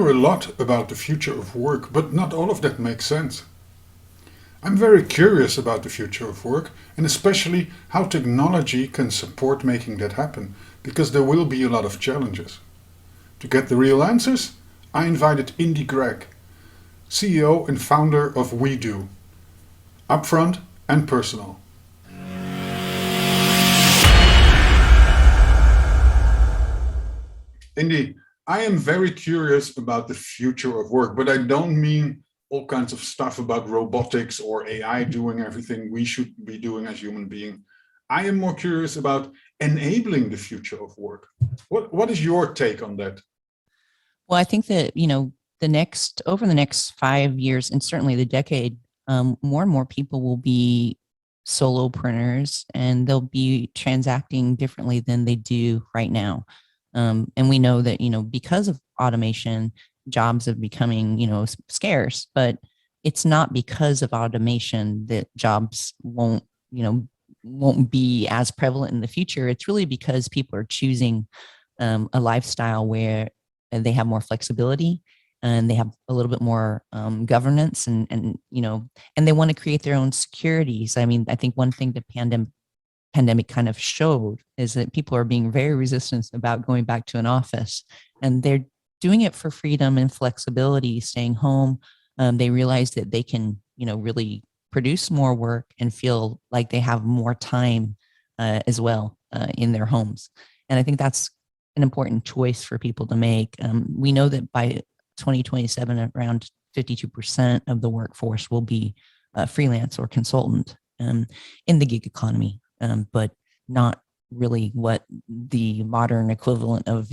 hear a lot about the future of work, but not all of that makes sense. I'm very curious about the future of work and especially how technology can support making that happen, because there will be a lot of challenges. To get the real answers, I invited Indy Gregg, CEO and founder of WEDO, UPFRONT and PERSONAL. Indy, I am very curious about the future of work, but I don't mean all kinds of stuff about robotics or AI doing everything we should be doing as human beings. I am more curious about enabling the future of work. What is your take on that? Well, I think that, over the next 5 years and certainly the decade, more and more people will be solopreneurs and they'll be transacting differently than they do right now. And we know that, because of automation, jobs are becoming, scarce, but it's not because of automation that jobs won't be as prevalent in the future. It's really because people are choosing a lifestyle where they have more flexibility and they have a little bit more governance and they want to create their own securities. I mean, I think one thing the pandemic kind of showed is that people are being very resistant about going back to an office, and they're doing it for freedom and flexibility, staying home. They realize that they can, really produce more work and feel like they have more time as well in their homes. And I think that's an important choice for people to make. We know that by 2027, around 52% of the workforce will be freelance or consultant in the gig economy, but not really what the modern equivalent of,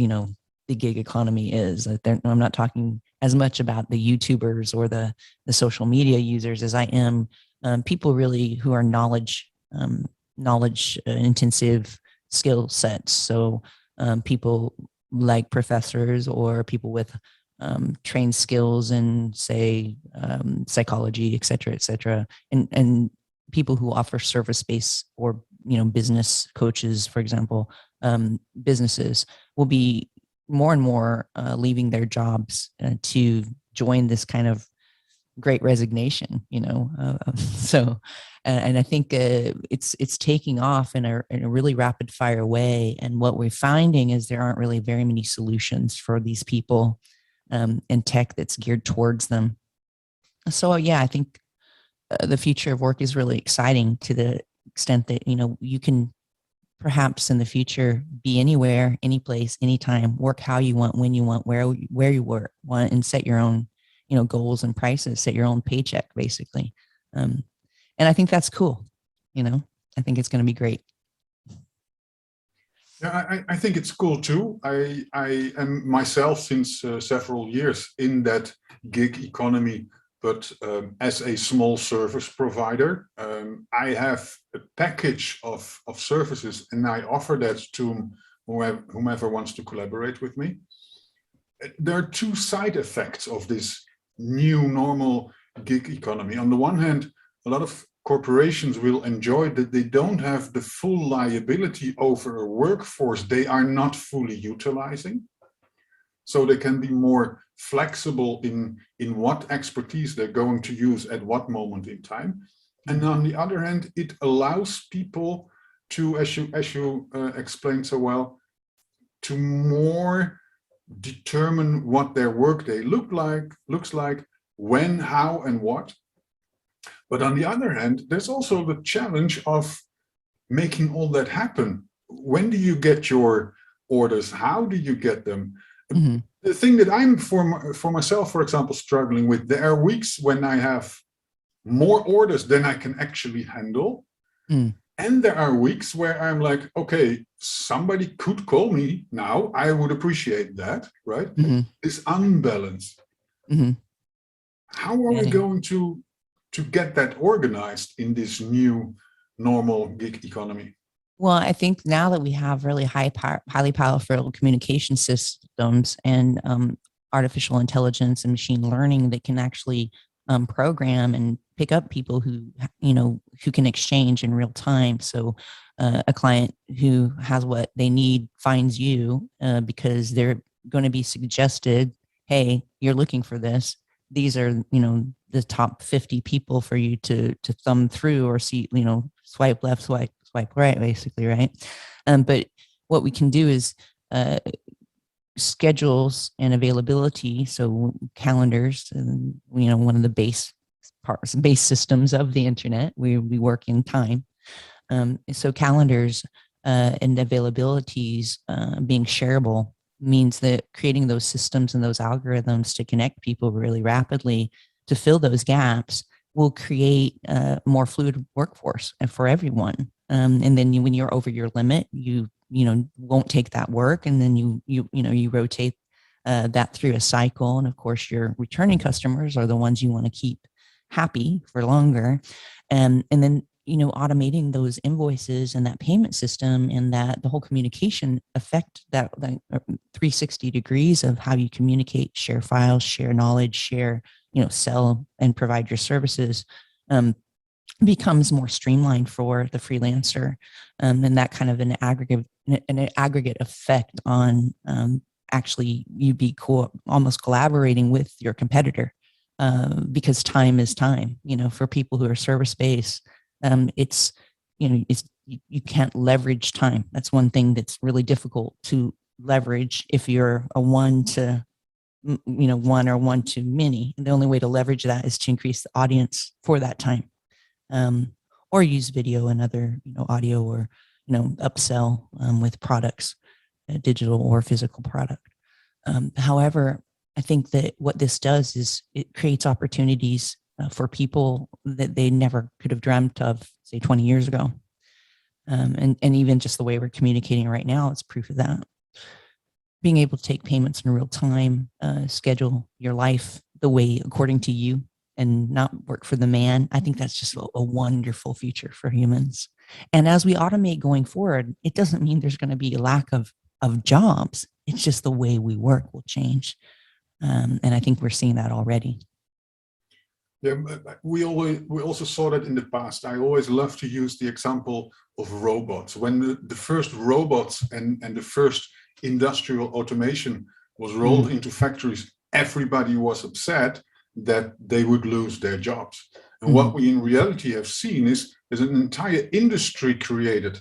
the gig economy is. I'm not talking as much about the YouTubers or the social media users as I am people really who are knowledge intensive skill sets. So people like professors or people with trained skills in, say, psychology, et cetera, and people who offer service-based or business coaches, for example, businesses will be more and more leaving their jobs to join this kind of great resignation, so and I think it's taking off in a really rapid fire way. And what we're finding is there aren't really very many solutions for these people and tech that's geared towards them. So yeah, I think the future of work is really exciting to the extent that you can perhaps in the future be anywhere, any place, anytime, work how you want, when you want, where you want, and set your own goals and prices, set your own paycheck, basically. And I think that's cool. I think it's going to be great. Yeah, I think it's cool too. I am myself since several years in that gig economy, but as a small service provider, I have a package of services and I offer that to whomever wants to collaborate with me. There are two side effects of this new normal gig economy. On the one hand, a lot of corporations will enjoy that they don't have the full liability over a workforce they are not fully utilizing. So they can be more flexible in what expertise they're going to use at what moment in time. And on the other hand, it allows people to, as you explained so well, to more determine what their workday looks like, when, how, and what. But on the other hand, there's also the challenge of making all that happen. When do you get your orders? How do you get them? Mm-hmm. The thing that I'm for myself, for example, struggling with, there are weeks when I have more orders than I can actually handle. Mm. And there are weeks where I'm like, okay, somebody could call me now. I would appreciate that, right? Mm-hmm. This unbalance. Mm-hmm. How are we going to get that organized in this new normal gig economy? Well, I think now that we have really highly powerful communication systems and artificial intelligence and machine learning that can actually program and pick up people who can exchange in real time. So a client who has what they need finds you because they're going to be suggested, hey, you're looking for this. These are, the top 50 people for you to thumb through or see, swipe left, swipe right, basically, right? But what we can do is schedules and availability. So calendars, and one of the base systems of the internet. We work in time. So calendars and availabilities being shareable means that creating those systems and those algorithms to connect people really rapidly to fill those gaps will create a more fluid workforce for everyone. And then when you're over your limit, you won't take that work, and then you rotate that through a cycle. And of course, your returning customers are the ones you want to keep happy for longer. And then automating those invoices and that payment system, and that the whole communication affect that 360 degrees of how you communicate, share files, share knowledge, share, sell and provide your services, becomes more streamlined for the freelancer. And that kind of an aggregate effect on actually you be almost collaborating with your competitor, because time is time, for people who are service-based. It's, you can't leverage time. That's one thing that's really difficult to leverage if you're a one to one or one to many. And the only way to leverage that is to increase the audience for that time, or use video and other audio, or upsell with products, digital or physical product. However, I think that what this does is it creates opportunities for people that they never could have dreamt of, say, 20 years ago. And even just the way we're communicating right now is proof of that. Being able to take payments in real time, schedule your life the way according to you, and not work for the man. I think that's just a wonderful future for humans. And as we automate going forward, it doesn't mean there's going to be a lack of jobs. It's just the way we work will change. And I think we're seeing that already. Yeah, we also saw that in the past. I always love to use the example of robots. When the first robots and the first industrial automation was rolled into factories, everybody was upset that they would lose their jobs. And what we in reality have seen is an entire industry created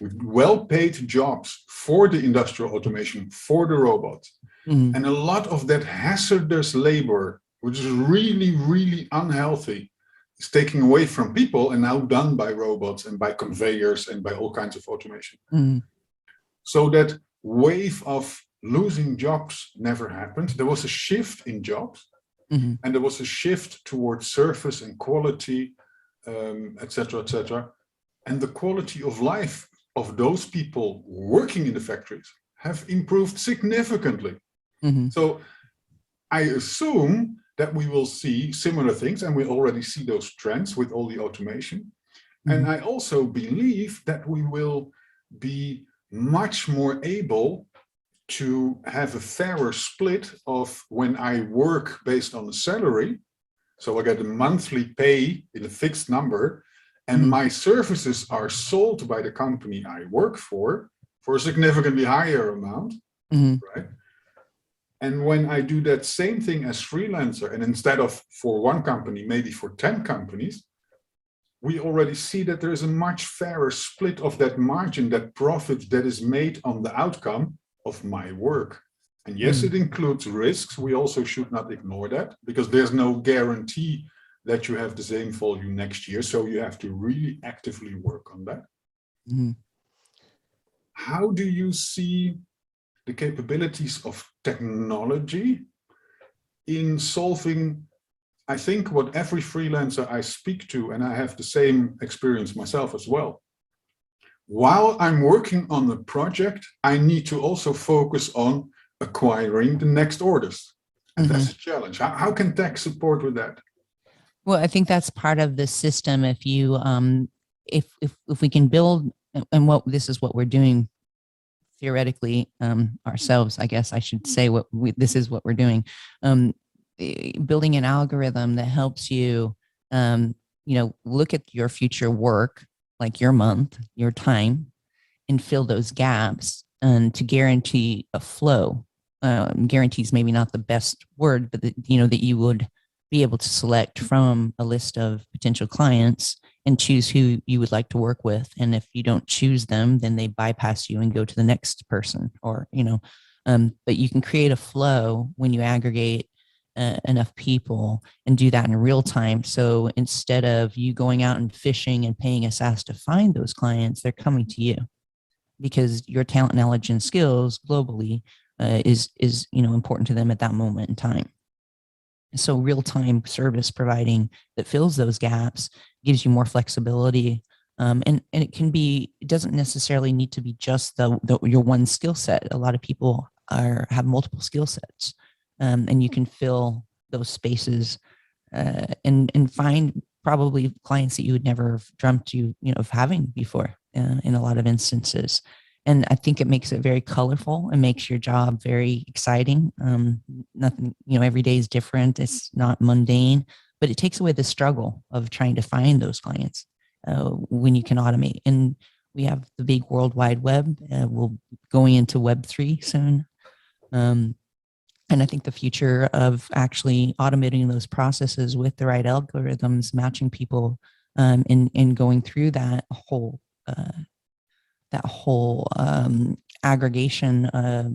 with well-paid jobs for the industrial automation, for the robots. And a lot of that hazardous labor, which is really, really unhealthy, is taken away from people and now done by robots and by conveyors and by all kinds of automation. So that wave of losing jobs never happened. There was a shift in jobs, and there was a shift towards service and quality, etc., etc. And the quality of life of those people working in the factories have improved significantly. So I assume that we will see similar things, and we already see those trends with all the automation. And I also believe that we will be much more able to have a fairer split of when I work based on the salary. So I get a monthly pay in a fixed number, and my services are sold by the company I work for a significantly higher amount, right? And when I do that same thing as freelancer, and instead of for one company, maybe for 10 companies, we already see that there is a much fairer split of that margin, that profit that is made on the outcome of my work. And yes, it includes risks. We also should not ignore that, because there's no guarantee that you have the same volume next year. So you have to really actively work on that. How do you see the capabilities of technology in solving, I think, what every freelancer I speak to, and I have the same experience myself as well. While I'm working on the project, I need to also focus on acquiring the next orders. And that's a challenge. How can tech support with that? Well, I think that's part of the system. If you, if we can build, and this is what we're doing theoretically ourselves, I guess I should say this is what we're doing. Building an algorithm that helps you, look at your future work, like your month, your time, and fill those gaps, and to guarantee a flow guarantees maybe not the best word, but that, that you would be able to select from a list of potential clients and choose who you would like to work with. And if you don't choose them, then they bypass you and go to the next person, or, but you can create a flow when you aggregate enough people and do that in real time. So instead of you going out and fishing and paying a SaaS to find those clients, they're coming to you because your talent, knowledge, and skills globally is important to them at that moment in time. So real-time service providing that fills those gaps gives you more flexibility. And it doesn't necessarily need to be just your one skill set. A lot of people have multiple skill sets, and you can fill those spaces and find probably clients that you would never have dreamt of having before in a lot of instances. And I think it makes it very colorful and makes your job very exciting. Nothing, every day is different. It's not mundane, but it takes away the struggle of trying to find those clients when you can automate. And we have the big World Wide Web. We'll going into Web3 soon. And I think the future of actually automating those processes with the right algorithms, matching people, and going through that whole aggregation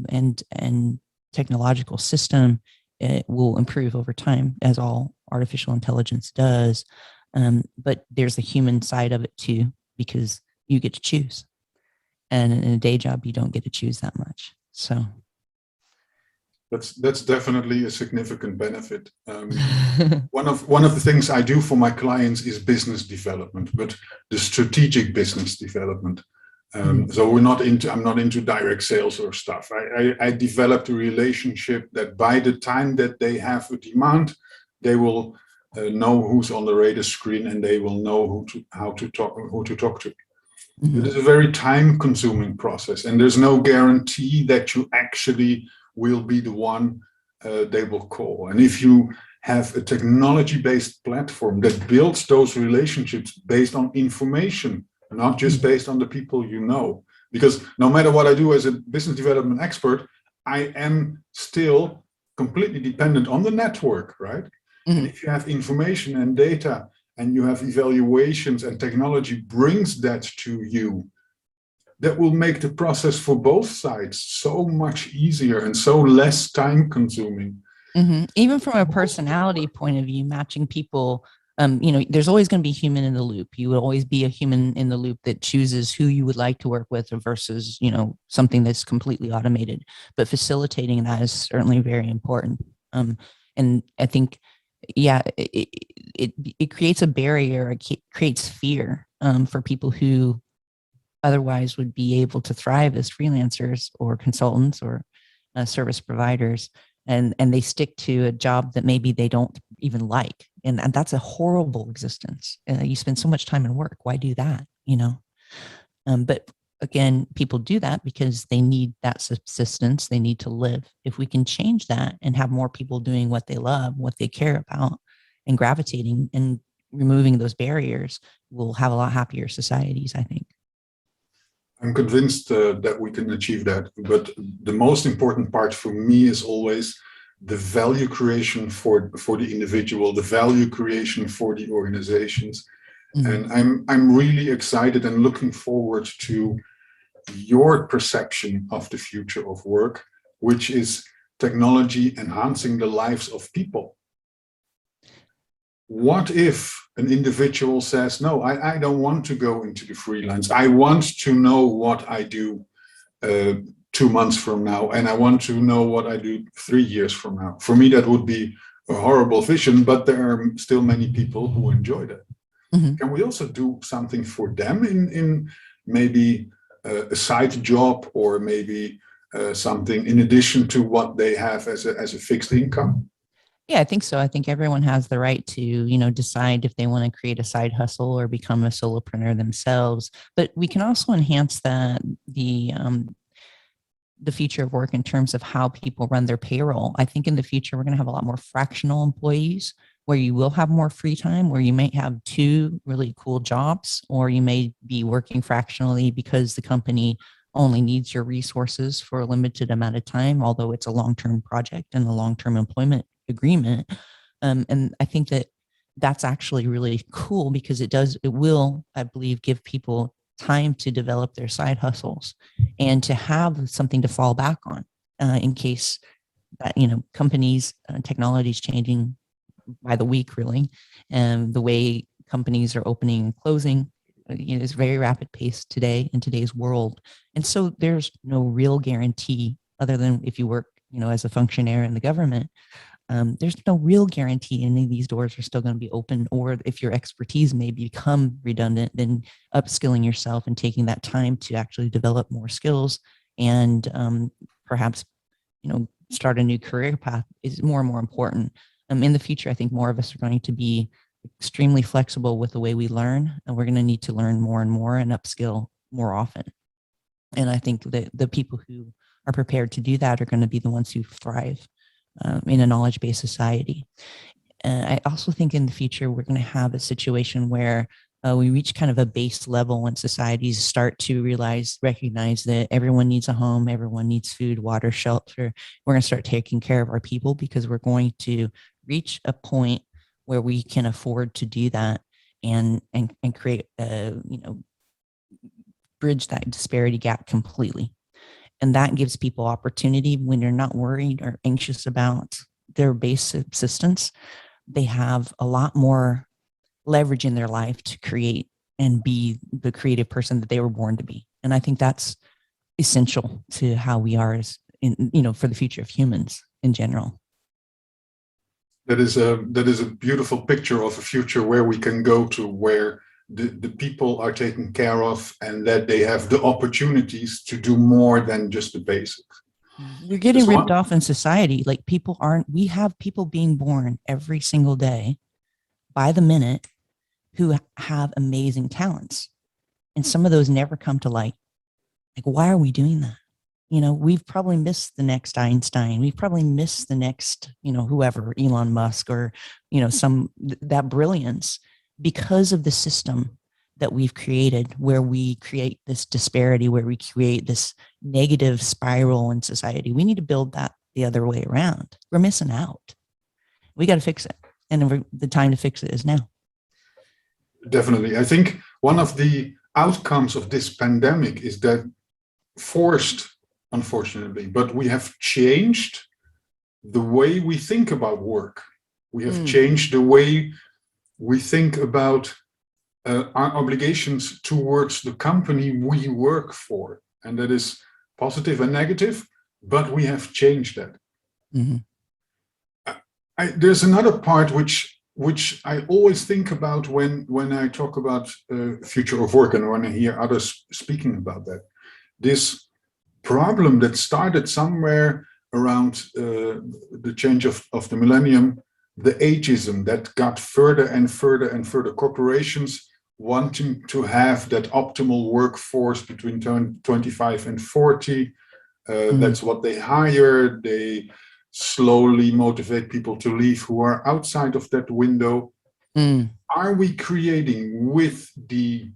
and technological system, it will improve over time, as all artificial intelligence does. But there's a human side of it too, because you get to choose. And in a day job, you don't get to choose that much. So that's definitely a significant benefit. One of the things I do for my clients is business development, but the strategic business development. So I'm not into direct sales or stuff. I developed a relationship that by the time that they have a demand, they will know who's on the radar screen, and they will know who to talk to. It is a very time-consuming process, and there's no guarantee that you actually will be the one they will call. And if you have a technology-based platform that builds those relationships based on information, not just based on the people you know, because no matter what I do as a business development expert, I am still completely dependent on the network, right? And if you have information and data, and you have evaluations, and technology brings that to you, that will make the process for both sides so much easier and so less time consuming. Even from a personality point of view, matching people, there's always going to be human in the loop. You will always be a human in the loop that chooses who you would like to work with versus, something that's completely automated. But facilitating that is certainly very important. And I think, it creates a barrier. It creates fear for people who otherwise would be able to thrive as freelancers or consultants or service providers. And they stick to a job that maybe they don't even like. And that's a horrible existence. You spend so much time in work. Why do that? But again, people do that because they need that subsistence. They need to live. If we can change that and have more people doing what they love, what they care about, and gravitating and removing those barriers, we'll have a lot happier societies, I think. I'm convinced that we can achieve that. But the most important part for me is always the value creation for the individual, the value creation for the organizations. And I'm really excited and looking forward to your perception of the future of work, which is technology enhancing the lives of people. What if an individual says, no, I don't want to go into the freelance. I want to know what I do 2 months from now, and I want to know what I do 3 years from now. For me, that would be a horrible vision, but there are still many people who enjoy that. Can we also do something for them in maybe a side job, or maybe something in addition to what they have as a fixed income? Yeah, I think so. I think everyone has the right to, decide if they want to create a side hustle or become a solopreneur themselves. But we can also enhance the future of work in terms of how people run their payroll. I think in the future, we're going to have a lot more fractional employees where you will have more free time, where you might have 2 really cool jobs, or you may be working fractionally because the company only needs your resources for a limited amount of time, although it's a long-term project and a long-term employment agreement. And I think that that's actually really cool because it will, I believe, give people time to develop their side hustles and to have something to fall back on in case that, companies, technology is changing by the week, really. And the way companies are opening and closing, is very rapid pace today in today's world. And so there's no real guarantee other than if you work, as a functionary in the government, there's no real guarantee any of these doors are still going to be open, or if your expertise may become redundant, then upskilling yourself and taking that time to actually develop more skills and perhaps, start a new career path is more and more important. In the future, I think more of us are going to be extremely flexible with the way we learn, and we're going to need to learn more and more and upskill more often. And I think that the people who are prepared to do that are going to be the ones who thrive in a knowledge-based society. And I also think in the future, we're going to have a situation where we reach kind of a base level when societies start to recognize that everyone needs a home, everyone needs food, water, shelter. We're going to start taking care of our people because we're going to reach a point where we can afford to do that and create bridge that disparity gap completely. And that gives people opportunity when you're not worried or anxious about their base subsistence. They have a lot more leverage in their life to create and be the creative person that they were born to be. And I think that's essential to how we are as for the future of humans in general. That is a beautiful picture of a future where we can go to, where the people are taken care of and that they have the opportunities to do more than just the basics. We're getting ripped off in society. Like we have people being born every single day by the minute who have amazing talents. And some of those never come to light. Like, why are we doing that? We've probably missed the next Einstein. We've probably missed the next, whoever, Elon Musk, or, that brilliance because of the system that we've created, where we create this disparity, where we create this negative spiral in society. We need to build that the other way around. We're missing out. We got to fix it. And the time to fix it is now. Definitely. I think one of the outcomes of this pandemic is that forced, unfortunately, but we have changed the way we think about work. We have changed the way we think about our obligations towards the company we work for. And that is positive and negative, but we have changed that. Mm-hmm. There's another part which I always think about when I talk about future of work and when I hear others speaking about that. This problem that started somewhere around the change of the millennium, the ageism that got further and further and further, corporations wanting to have that optimal workforce between 25 and 40. That's what they hire. They slowly motivate people to leave who are outside of that window. Are we creating with the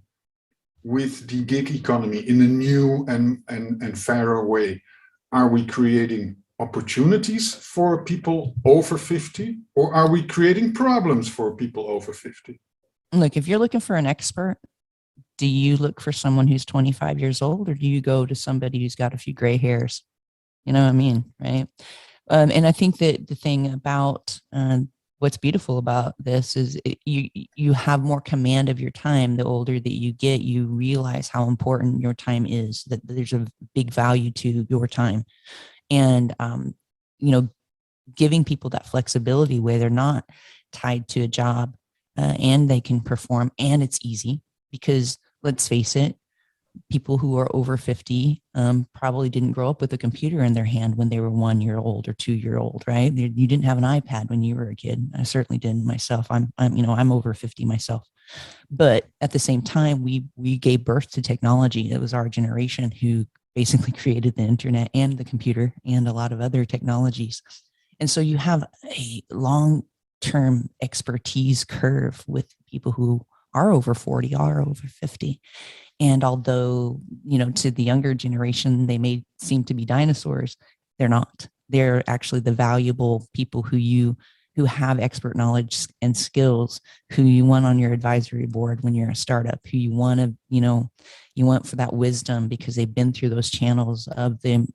gig economy in a new and fairer way? Are we creating opportunities for people over 50, or are we creating problems for people over 50? Look, if you're looking for an expert, do you look for someone who's 25 years old, or do you go to somebody who's got a few gray hairs? You know what I mean, right? And I think that the thing about what's beautiful about this is you have more command of your time. The older that you get, you realize how important your time is, that there's a big value to your time. And, giving people that flexibility where they're not tied to a job and they can perform, and it's easy, because let's face it, people who are over 50 probably didn't grow up with a computer in their hand when they were 1 year old or 2 year old, right? You didn't have an iPad when you were a kid. I certainly didn't myself. I'm over 50 myself. But at the same time, we gave birth to technology. It was our generation who basically created the internet and the computer and a lot of other technologies. And so you have a long-term expertise curve with people who are over 40, are over 50. And although, to the younger generation, they may seem to be dinosaurs, they're not. They're actually the valuable people who have expert knowledge and skills, who you want on your advisory board when you're a startup, who you want to, you want for that wisdom because they've been through those channels of the,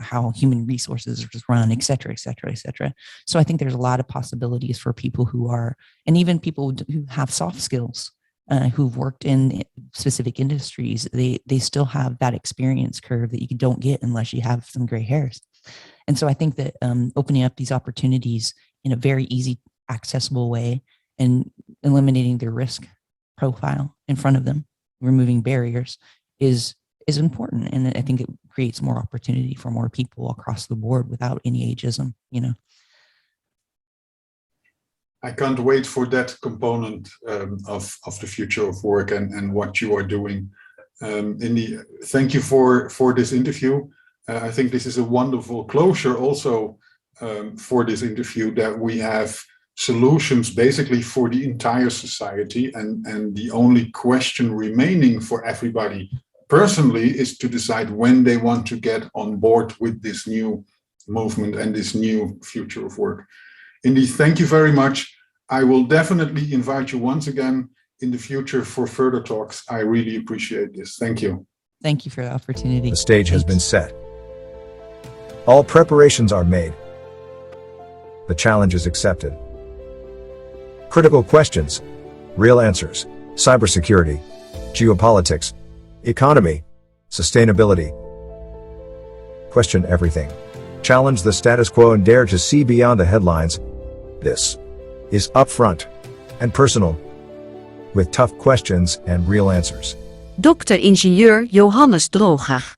how human resources are run, et cetera, et cetera, et cetera. So I think there's a lot of possibilities for people who are, and even people who have soft skills, who've worked in specific industries, they still have that experience curve that you don't get unless you have some gray hairs. And so I think that opening up these opportunities in a very easy, accessible way and eliminating their risk profile in front of them, removing barriers is important. And I think it creates more opportunity for more people across the board without any ageism, I can't wait for that component of the future of work and what you are doing. Indy, thank you for this interview. I think this is a wonderful closure also for this interview, that we have solutions basically for the entire society, and the only question remaining for everybody personally is to decide when they want to get on board with this new movement and this new future of work. Indy, thank you very much. I will definitely invite you once again in the future for further talks. I really appreciate this. Thank you. Thank you for the opportunity. The stage has been set. All preparations are made. The challenge is accepted. Critical questions, real answers, cybersecurity, geopolitics, economy, sustainability. Question everything. Challenge the status quo and dare to see beyond the headlines. This is upfront and personal, with tough questions and real answers. Dr. Ingenieur Johannes Drooghaag.